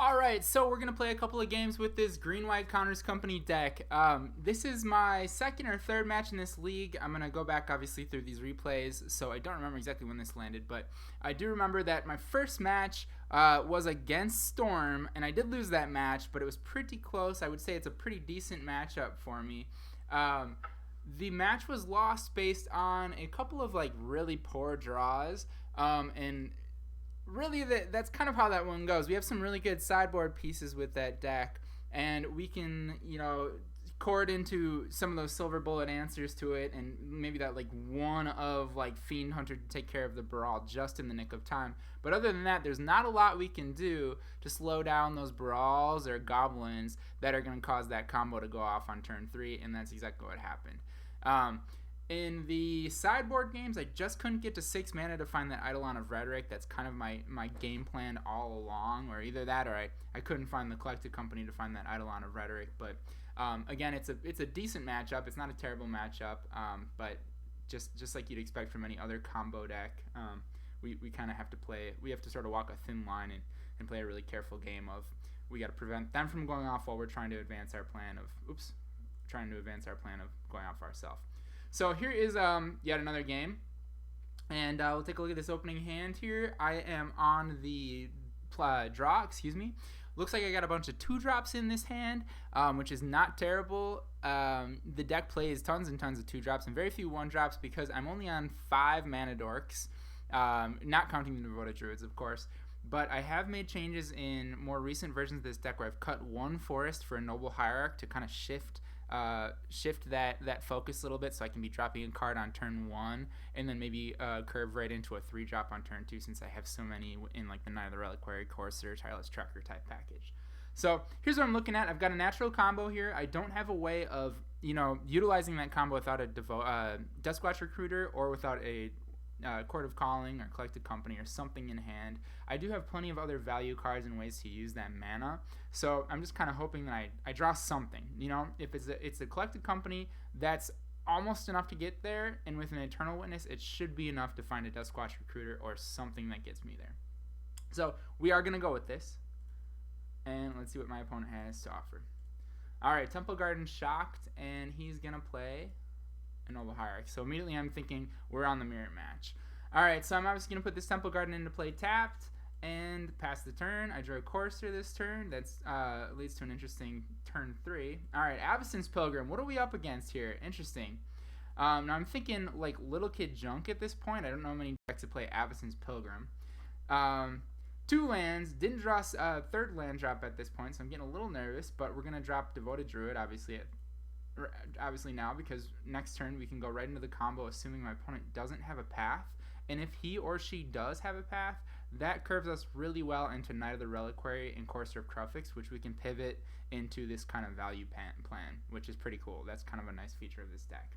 Alright, so we're going to play a couple of games with this Green-White Counters Company deck. This is my second or third match in this league. I'm going to go back, obviously, through these replays, so I don't remember exactly when this landed, but I do remember that my first match was against Storm, and I did lose that match, but it was pretty close. I would say it's a pretty decent matchup for me. The match was lost based on a couple of, really poor draws, and really that's kind of how that one goes. We have some really good sideboard pieces with that deck, and we can chord into some of those silver bullet answers to it, and maybe that one of Fiend Hunter to take care of the Brawl just in the nick of time. But other than that, there's not a lot we can do to slow down those Brawls or Goblins that are going to cause that combo to go off on turn 3, and that's exactly what happened. In the sideboard games, I just couldn't get to 6 mana to find that Eidolon of Rhetoric. That's kind of my game plan all along, or either that or I couldn't find the Collected Company to find that Eidolon of Rhetoric. But again, it's a decent matchup. It's not a terrible matchup, but just like you'd expect from any other combo deck, we kind of have to play. We have to sort of walk a thin line and play a really careful game of we got to prevent them from going off while we're trying to advance our plan of going off ourselves. So here is yet another game, and we'll take a look at this opening hand here. I am on the draw, Looks like I got a bunch of 2-drops in this hand, which is not terrible. The deck plays tons and tons of 2-drops and very few 1-drops because I'm only on 5 mana dorks, not counting the Devoted Druids, of course. But I have made changes in more recent versions of this deck where I've cut 1 forest for a Noble Hierarch to kind of shift that focus a little bit, so I can be dropping a card on turn 1 and then maybe curve right into a 3-drop on turn 2, since I have so many in the Knight of the Reliquary, Courser, Tireless Trucker type package. So here's what I'm looking at. I've got a natural combo here. I don't have a way of utilizing that combo without a Duskwatch Recruiter or without a Court of Calling or Collected Company or something in hand. I do have plenty of other value cards and ways to use that mana, so I'm just kind of hoping that I draw something. If it's a Collected Company, that's almost enough to get there, and with an Eternal Witness, it should be enough to find a Duskwatch Recruiter or something that gets me there. So we are going to go with this, and let's see what my opponent has to offer. Alright, Temple Garden shocked, and he's going to play a Noble Hierarch. So immediately I'm thinking we're on the mirror match. Alright, so I'm obviously going to put this Temple Garden into play tapped and pass the turn. I drew a Courser this turn. That leads to an interesting turn 3. Alright, Abzan's Pilgrim. What are we up against here? Interesting. Now I'm thinking Little Kid Junk at this point. I don't know many decks that play Abzan's Pilgrim. 2 lands. Didn't draw a third land drop at this point, so I'm getting a little nervous, but we're going to drop Devoted Druid, obviously now, because next turn we can go right into the combo, assuming my opponent doesn't have a path. And if he or she does have a path, that curves us really well into Knight of the Reliquary and Courser of Crufix, which we can pivot into this kind of value plan, which is pretty cool. That's kind of a nice feature of this deck.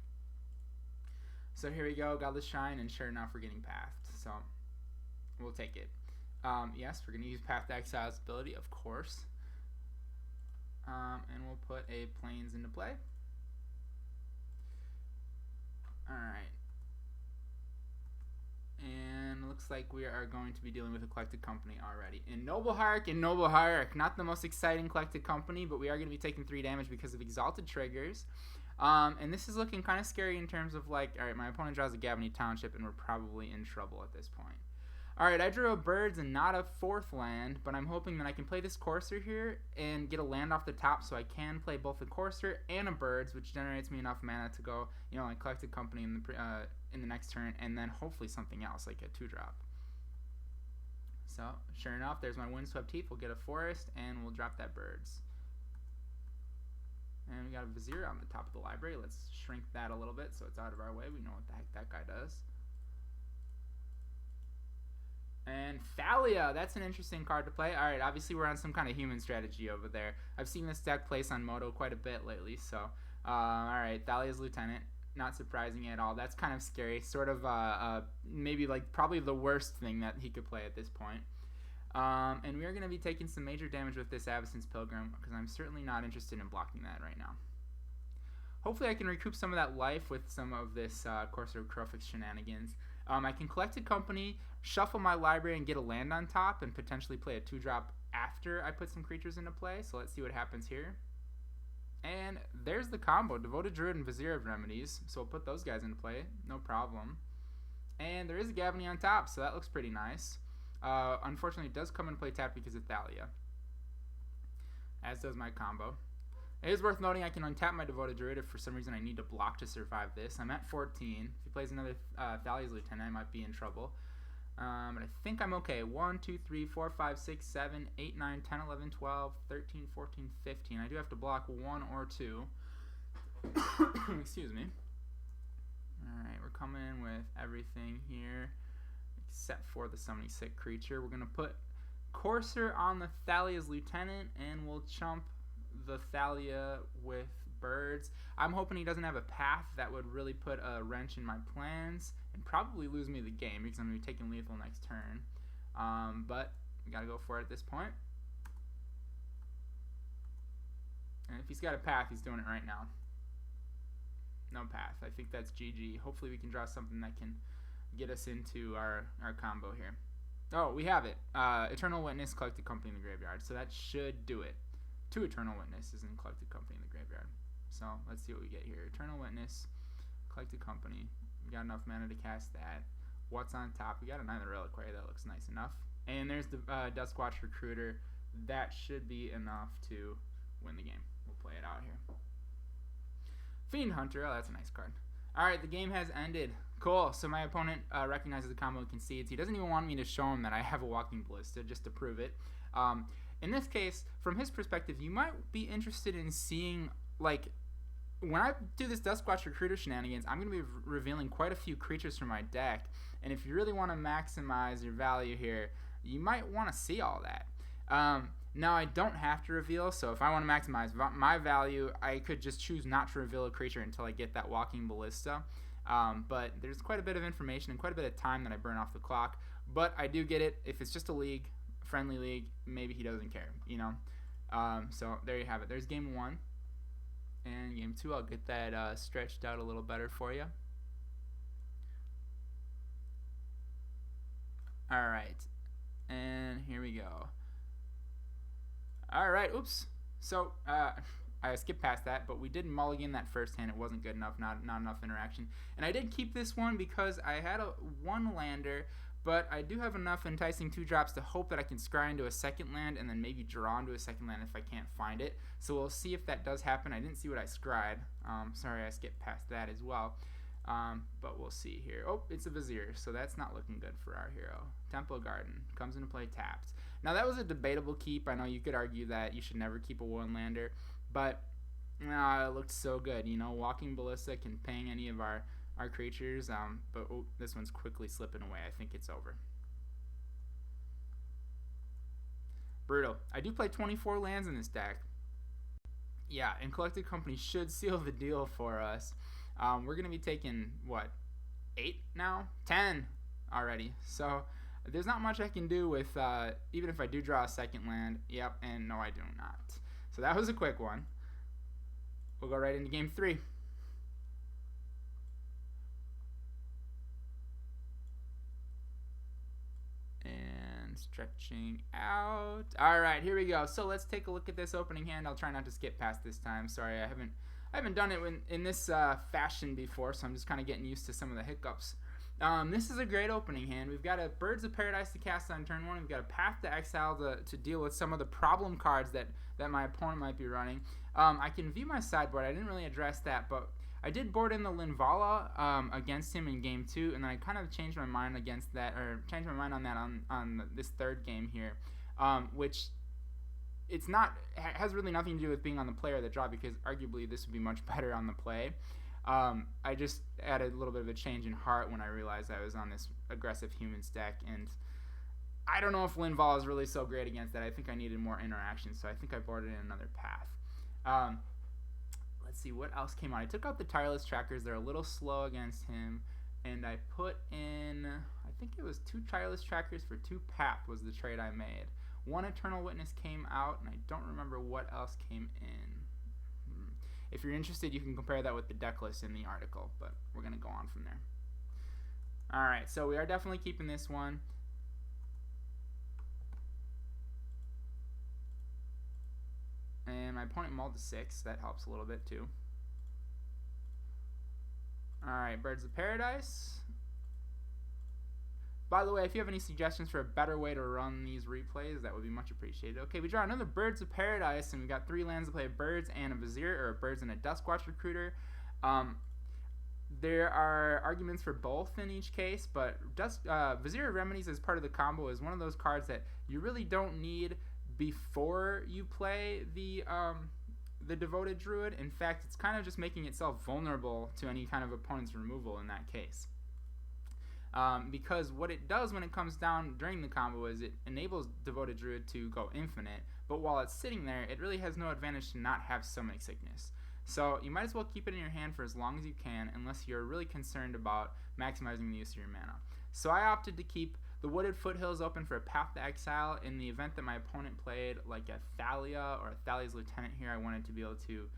So here we go, Godless Shine, and sure enough, we're getting pathed. So we'll take it. Yes, we're going to use Path to Exile's ability, of course. And we'll put a Plains into play. Alright. And looks like we are going to be dealing with a Collected Company already. In Noble Hierarch. Not the most exciting Collected Company, but we are going to be taking 3 damage because of Exalted Triggers. And this is looking kind of scary in terms of alright, my opponent draws a Gavany Township, and we're probably in trouble at this point. Alright, I drew a Birds and not a 4th land, but I'm hoping that I can play this Courser here and get a land off the top, so I can play both a Courser and a Birds, which generates me enough mana to go, Collected Company in the next turn, and then hopefully something else, like a 2-drop. So, sure enough, there's my Windswept Heath. We'll get a Forest, and we'll drop that Birds. And we got a Vizier on the top of the library. Let's shrink that a little bit so it's out of our way. We know what the heck that guy does. And Thalia, that's an interesting card to play. Alright, obviously we're on some kind of human strategy over there. I've seen this deck place on Moto quite a bit lately, so alright, Thalia's Lieutenant, not surprising at all. That's kind of scary, sort of maybe probably the worst thing that he could play at this point. And we are going to be taking some major damage with this Abzan's Pilgrim, because I'm certainly not interested in blocking that right now. Hopefully I can recoup some of that life with some of this Courser of Crufix shenanigans. I can collect a company, shuffle my library, and get a land on top, and potentially play a 2-drop after I put some creatures into play. So let's see what happens here. And there's the combo, Devoted Druid and Vizier of Remedies. So we'll put those guys into play, no problem. And there is a Gavony on top, so that looks pretty nice. Unfortunately, it does come into play tapped because of Thalia, as does my combo. It is worth noting I can untap my Devoted Druid if for some reason I need to block to survive this. I'm at 14. If he plays another Thalia's Lieutenant, I might be in trouble. But I think I'm okay. 1, 2, 3, 4, 5, 6, 7, 8, 9, 10, 11, 12, 13, 14, 15. I do have to block 1 or 2. Excuse me. Alright, we're coming in with everything here except for the summoning sick creature. We're going to put Courser on the Thalia's Lieutenant, and we'll chump the Thalia with birds. I'm hoping he doesn't have a path that would really put a wrench in my plans and probably lose me the game because I'm going to be taking lethal next turn. But we got to go for it at this point. And if he's got a path, he's doing it right now. No path. I think that's GG. Hopefully we can draw something that can get us into our combo here. Oh, we have it. Eternal Witness, Collected Company in the graveyard. So that should do it. 2 Eternal Witnesses and Collected Company in the graveyard. So let's see what we get here. Eternal Witness, Collected Company. We got enough mana to cast that. What's on top? We got another Reliquary. That looks nice enough. And there's the Duskwatch Recruiter. That should be enough to win the game. We'll play it out here. Fiend Hunter. Oh, that's a nice card. Alright, the game has ended. Cool. So my opponent recognizes the combo and concedes. He doesn't even want me to show him that I have a Walking Ballista just to prove it. In this case, from his perspective, you might be interested in seeing, like, when I do this Duskwatch Recruiter shenanigans, I'm going to be revealing quite a few creatures from my deck. And if you really want to maximize your value here, you might want to see all that. Now, I don't have to reveal, so if I want to maximize my value, I could just choose not to reveal a creature until I get that Walking Ballista. But there's quite a bit of information and quite a bit of time that I burn off the clock. But I do get it. If it's just a league, friendly league, maybe he doesn't care, you know. So there you have it. There's game 1. And game 2, I'll get that stretched out a little better for you. Alright. And here we go. Alright, oops. So, I skipped past that, but we did mulligan that first hand. It wasn't good enough, not enough interaction. And I did keep this one because I had a 1 lander, but I do have enough enticing 2-drops to hope that I can scry into a second land and then maybe draw into a second land if I can't find it. So we'll see if that does happen. I didn't see what I scried. Sorry, I skipped past that as well. But we'll see here. Oh, it's a Vizier, so that's not looking good for our hero. Temple Garden comes into play tapped. Now, that was a debatable keep. I know you could argue that you should never keep a 1-lander, but it looked so good. You know, Walking Ballista can ping any of our creatures, but this one's quickly slipping away. I think it's over. Brutal. I do play 24 lands in this deck. Yeah, and Collected Company should seal the deal for us. We're going to be taking, what, 8 now? 10 already. So there's not much I can do with, even if I do draw a second land. Yep, and no, I do not. So that was a quick one. We'll go right into game 3. And stretching out. All right, here we go. So let's take a look at this opening hand. I'll try not to skip past this time. Sorry, I haven't done it in this fashion before, so I'm just kind of getting used to some of the hiccups. This is a great opening hand. We've got a Birds of Paradise to cast on turn 1. We've got a Path to Exile to deal with some of the problem cards that my opponent might be running. I can view my sideboard. I didn't really address that, but I did board in the Linvala against him in game 2, and then I kind of changed my mind against that, or changed my mind on that on this third game here, which has really nothing to do with being on the play or the draw, because arguably this would be much better on the play. I just added a little bit of a change in heart when I realized I was on this aggressive humans deck, and I don't know if Linval is really so great against that. I think I needed more interaction, so I think I boarded in another path. Let's see what else came out. I took out the Tireless Trackers. They're a little slow against him, and I put in, I think it was 2 Tireless Trackers for 2 Path was the trade I made. 1 Eternal Witness came out, and I don't remember what else came in. If you're interested, you can compare that with the deck list in the article, but we're going to go on from there. Alright, so we are definitely keeping this one. And my opponent mulled to 6. That helps a little bit too. Alright, Birds of Paradise. By the way, if you have any suggestions for a better way to run these replays, that would be much appreciated. Okay, we draw another Birds of Paradise, and we got 3 lands to play: Birds and a Vizier, or Birds and a Duskwatch Recruiter. There are arguments for both in each case, but Vizier of Remedies as part of the combo is one of those cards that you really don't need before you play the Devoted Druid. In fact, it's kind of just making itself vulnerable to any kind of opponent's removal in that case. Because what it does when it comes down during the combo is it enables Devoted Druid to go infinite, but while it's sitting there, it really has no advantage to not have Summoning Sickness. So you might as well keep it in your hand for as long as you can, unless you're really concerned about maximizing the use of your mana. So I opted to keep the Wooded Foothills open for a Path to Exile. In the event that my opponent played like a Thalia or a Thalia's Lieutenant here, I wanted to be able to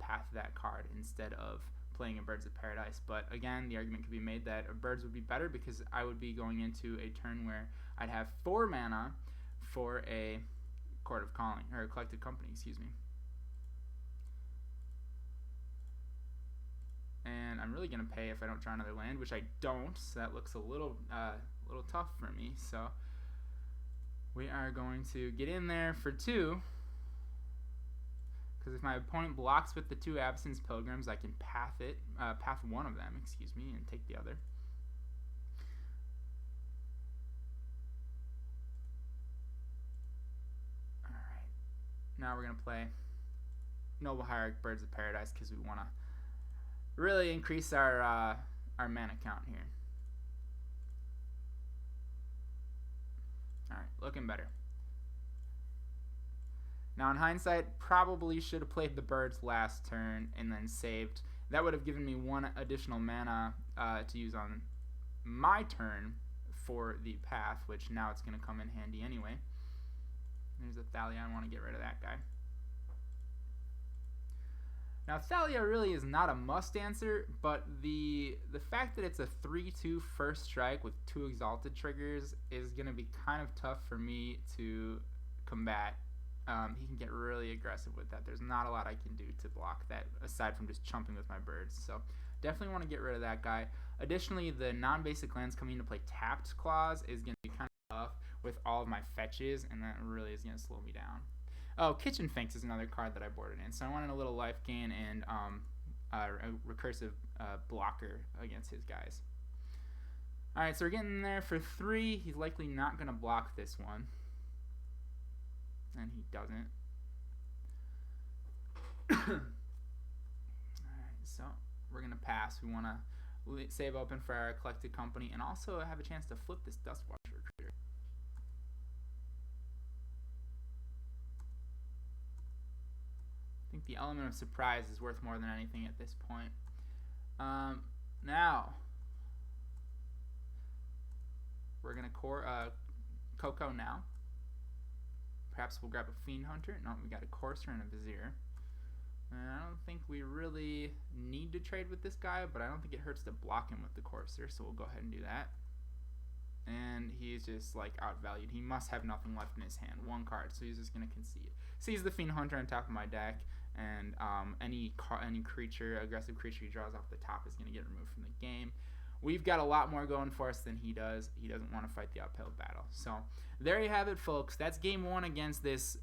path that card instead of playing a Birds of Paradise. But again, the argument could be made that a Birds would be better because I would be going into a turn where I'd have 4 mana for a Court of Calling, or a Collected Company, excuse me. And I'm really going to pay if I don't draw another land, which I don't, so that looks a little tough for me. So we are going to get in there for 2, because if my opponent blocks with the 2 Absence Pilgrims, I can path one of them, excuse me, and take the other. Alright, now we're going to play Noble Hierarch Birds of Paradise, because we want to really increase our mana count here. Alright, looking better. Now in hindsight, probably should have played the Birds last turn and then saved. That would have given me 1 additional mana to use on my turn for the path, which now it's going to come in handy anyway. There's a Thalia, I want to get rid of that guy. Now Thalia really is not a must answer, but the fact that it's a 3/2 first strike with 2 Exalted triggers is going to be kind of tough for me to combat. He can get really aggressive with that. There's not a lot I can do to block that aside from just chumping with my birds. So definitely want to get rid of that guy. Additionally, the non-basic lands coming into play tapped clause is going to be kind of tough with all of my fetches, and that really is going to slow me down. Oh, Kitchen Finks is another card that I boarded in. So I wanted a little life gain and a recursive blocker against his guys. Alright, so we're getting there for 3. He's likely not going to block this one. And he doesn't. Alright, so we're going to pass. We want to save open for our Collected Company and also have a chance to flip this Duskwatch Recruiter. I think the element of surprise is worth more than anything at this point. Now, we're going to Coco now. Perhaps we'll grab a Fiend Hunter. No, we got a Courser and a Vizier. I don't think we really need to trade with this guy, but I don't think it hurts to block him with the Courser, so we'll go ahead and do that. And he's just like outvalued. He must have nothing left in his hand. 1 card, so he's just going to concede. Sees the Fiend Hunter on top of my deck, and any creature, aggressive creature he draws off the top is going to get removed from the game. We've got a lot more going for us than he does. He doesn't want to fight the uphill battle. So there you have it, folks. That's game 1 against this.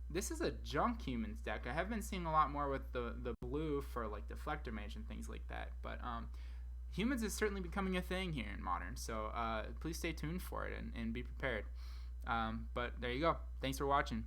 This is a junk Humans deck. I have been seeing a lot more with the blue for like Deflector Mage and things like that. But Humans is certainly becoming a thing here in Modern. So please stay tuned for it and be prepared. But there you go. Thanks for watching.